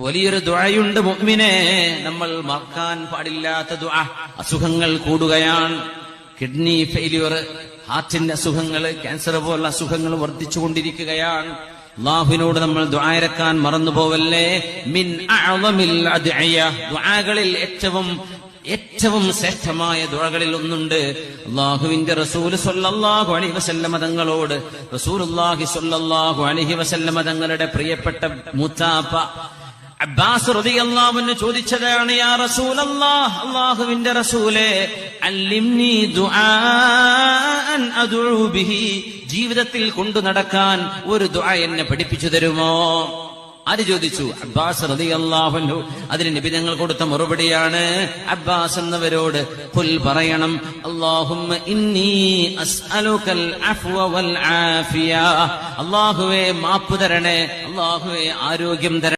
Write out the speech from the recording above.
വലിയൊരു ദുആയുണ്ട് മുഅ്മിനെ, നമ്മൾ മറക്കാൻ പാടില്ലാത്ത ദുആ. അസുഖങ്ങൾ കൂടുകയാണ്, കിഡ്നി ഫെയിലിയർ, ഹാർട്ടിന്റെ അസുഖങ്ങൾ, ക്യാൻസർ പോലുള്ള അസുഖങ്ങൾ വർദ്ധിച്ചുകൊണ്ടിരിക്കുകയാണ്. അല്ലാഹുവിനോട് നമ്മൾ ദുആ ഇറക്കാൻ മറന്നുപോവല്ലേ. മിൻ അഅ്ളമിൽ അദ്ഇയ, ദുആകളിൽ ഏറ്റവും ശ്രേഷ്ഠമായ ദുആകളിൽ ഒന്നുണ്ട്. അല്ലാഹുവിന്റെ റസൂൽ സ്വല്ലല്ലാഹു അലൈഹി വസല്ലം തങ്ങളോട് റസൂലുള്ളാഹി സ്വല്ലല്ലാഹു അലൈഹി വസല്ലം തങ്ങളുടെ പ്രിയപ്പെട്ട മൂത്താപ്പ അബ്ബാസ് റളിയല്ലാഹു അൻഹു ചോദിച്ചതാണ്, യാ റസൂലല്ലാഹ്, അല്ലാഹുവിന്റെ റസൂലേ, അല്ലിംനി ദുആഅൻ അദ്ഉ ബിഹി, ജീവിതത്തിൽ കൊണ്ടു നടക്കാൻ ഒരു ദുആ എന്നെ പഠിപ്പിച്ചു തരുമോ? ആര് ചോദിച്ചു? അബ്ബാസ് റളിയല്ലാഹു അൻഹു. അതിന് നബി തങ്ങൾ കൊടുത്ത മറുപടിയാണ്, അബ്ബാസ് എന്നവരോട് ഖുൽ പറയണം, അല്ലാഹുമ്മ ഇന്നി അസ്അലുകൽ അഫ്വ വൽ ആഫിയ, അല്ലാഹുവേ മാപ്പ് തരണേ, അല്ലാഹുവേ ആരോഗ്യം തരണേ.